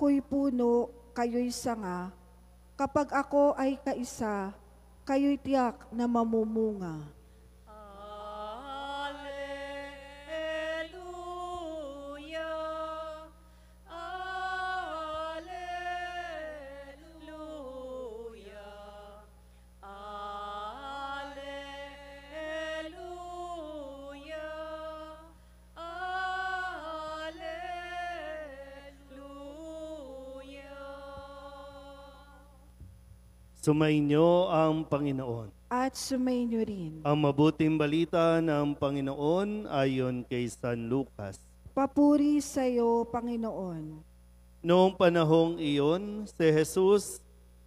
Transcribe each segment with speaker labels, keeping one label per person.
Speaker 1: Ako'y puno, kayo'y sanga. Kapag ako ay kaisa, kayo'y tiyak na mamumunga.
Speaker 2: Alleluia, Alleluia, Alleluia, Alleluia.
Speaker 3: Sumainyo ang Panginoon.
Speaker 1: At sumainyo rin.
Speaker 3: Ang mabuting balita ng Panginoon ayon kay San Lucas.
Speaker 1: Papuri sa iyo, Panginoon.
Speaker 3: Noong panahong iyon, si Jesus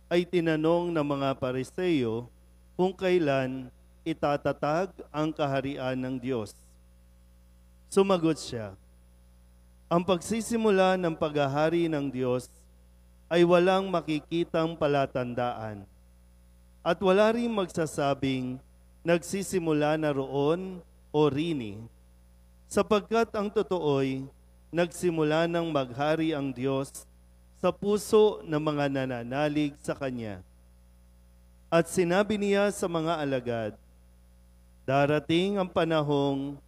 Speaker 3: ay tinanong ng mga Pariseo kung kailan itatatag ang kaharian ng Diyos. Sumagot siya, ang pagsisimula ng paghahari ng Diyos ay walang makikitang palatandaan at wala rin magsasabing nagsisimula na roon o rini, sapagkat ang totoo'y nagsimula ng maghari ang Diyos sa puso ng mga nananalig sa Kanya. At sinabi niya sa mga alagad, darating ang panahong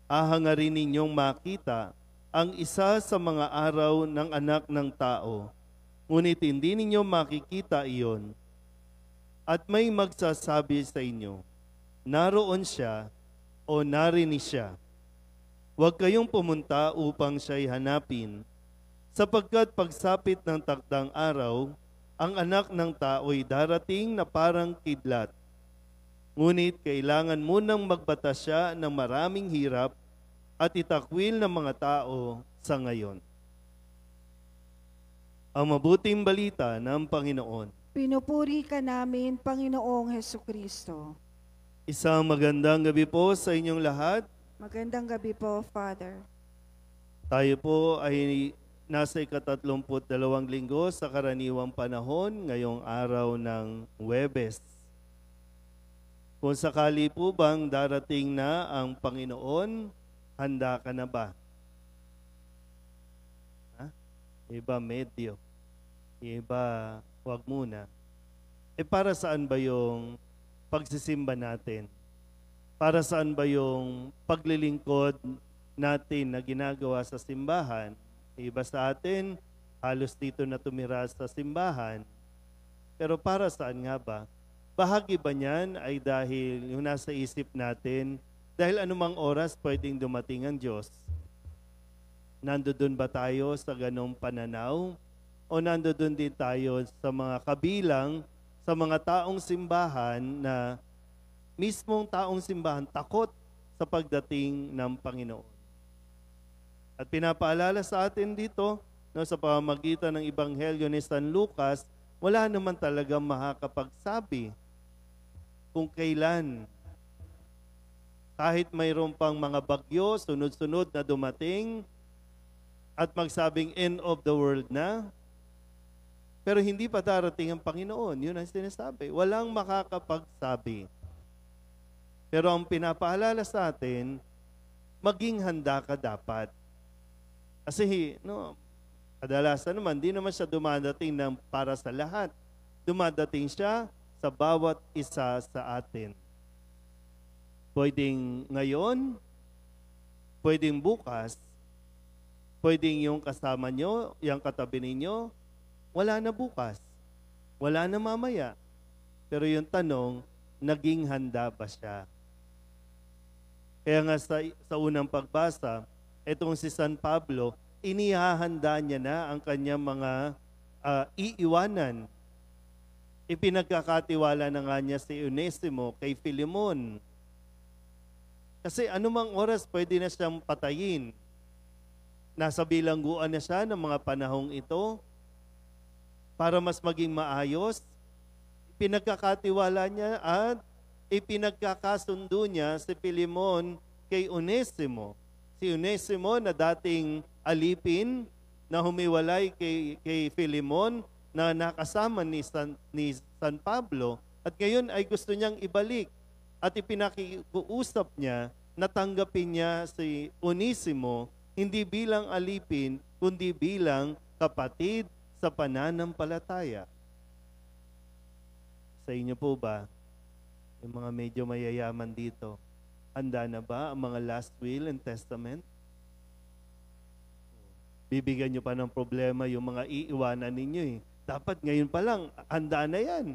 Speaker 3: ahangarin ninyong makita ang isa sa mga araw ng anak ng tao, ngunit hindi ninyo makikita iyon. At may magsasabi sa inyo, naroon siya o narinig siya. Huwag kayong pumunta upang siya'y hanapin, sapagkat pagsapit ng takdang araw, ang anak ng tao'y darating na parang kidlat. Ngunit kailangan munang magbatas siya ng maraming hirap at itakwil ng mga tao sa ngayon. Ang mabuting balita ng Panginoon.
Speaker 1: Pinupuri ka namin, Panginoong Hesukristo.
Speaker 3: Isang magandang gabi po sa inyong lahat.
Speaker 1: Magandang gabi po, Father.
Speaker 3: Tayo po ay nasa ika-32 linggo sa karaniwang panahon ngayong araw ng Huwebes. Kung sakali po bang darating na ang Panginoon, handa ka na ba? Iba medyo, iba wag muna. Para saan ba yung pagsisimba natin? Para saan ba yung paglilingkod natin na ginagawa sa simbahan? Iba sa atin, halos dito na tumira sa simbahan. Pero para saan nga ba? Bahagi ba niyan ay dahil yung nasa isip natin, dahil anumang oras pwedeng dumating ang Diyos? Nandoon ba tayo sa ganong pananaw? O nandoon din tayo sa mga kabilang, sa mga taong simbahan na mismong taong simbahan takot sa pagdating ng Panginoon. At pinapaalala sa atin dito, sa pamamagitan ng Ebanghelyo ni San Lucas, wala naman talagang makakapagsabi kung kailan. Kahit mayroon pang mga bagyo, sunod-sunod na dumating, at magsabing end of the world na, pero hindi pa darating ang Panginoon. Yun ang sinasabi. Walang makakapagsabi. Pero ang pinapaalala sa atin, maging handa ka dapat. Kasi, kadalasan naman, di naman siya dumadating ng para sa lahat. Dumadating siya sa bawat isa sa atin. Pwedeng ngayon, pwedeng bukas, pwedeng yung kasama nyo, yung katabi ninyo, wala na bukas, wala na mamaya. Pero yung tanong, naging handa ba siya? Kaya nga sa unang pagbasa, itong si San Pablo, inihahanda niya na ang kanyang mga iiwanan. Ipinagkakatiwala na nga niya si Onesimo kay Filemon. Kasi anumang oras pwede na siyang patayin. Nasa bilangguan na siya ng mga panahong ito. Para mas maging maayos, pinagkakatiwala niya at ipinagkakasundo niya si Filemon kay Onesimo. Si Onesimo na dating alipin na humiwalay kay Filemon na nakasama ni San Pablo at ngayon ay gusto niyang ibalik at ipinakiusap niya na tanggapin niya si Onesimo hindi bilang alipin kundi bilang kapatid sa pananampalataya. Sa inyo po ba, yung mga medyo mayayaman dito, handa na ba ang mga last will and testament? Bibigyan nyo pa ng problema yung mga iiwanan ninyo eh. Dapat ngayon pa lang, handa na yan.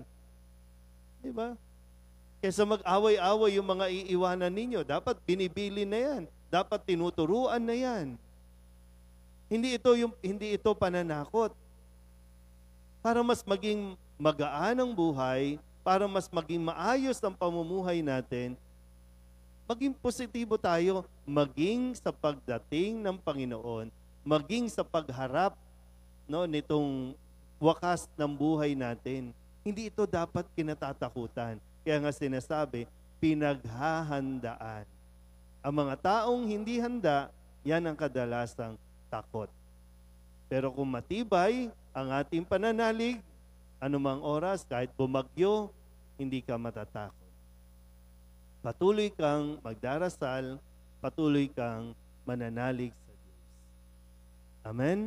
Speaker 3: Di ba? Kesa mag-away-away yung mga iiwanan ninyo, dapat binibili na yan. Dapat tinuturuan na yan. Hindi ito pananakot. Para mas maging magaan ang buhay, para mas maging maayos ang pamumuhay natin, maging positibo tayo, maging sa pagdating ng Panginoon, maging sa pagharap nitong wakas ng buhay natin. Hindi ito dapat kinatatakutan. Kaya nga sinasabi, pinaghahandaan. Ang mga taong hindi handa, yan ang kadalasang takot. Pero kung matibay ang ating pananalig, anumang oras, kahit bumagyo, hindi ka matatakot. Patuloy kang magdarasal, patuloy kang mananalig sa Diyos. Amen?